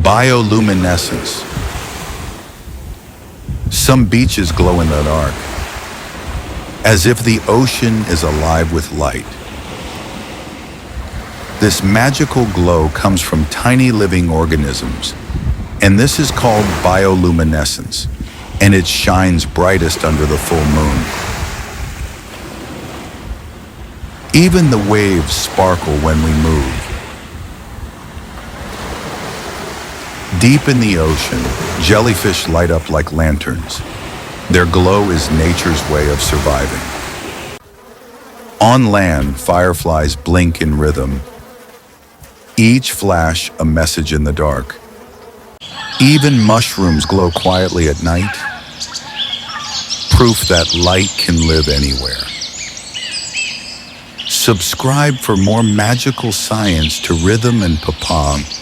Bioluminescence. Some beaches glow in the dark, as if the ocean is alive with light. This magical glow comes from tiny living organisms, and this is called bioluminescence, and it shines brightest under the full moon. Even the waves sparkle when we move. Deep in the ocean, jellyfish light up like lanterns. Their glow is nature's way of surviving. On land, fireflies blink in rhythm, each flash a message in the dark. Even mushrooms glow quietly at night, proof that light can live anywhere. Subscribe for more magical science to Rhythm and Papam.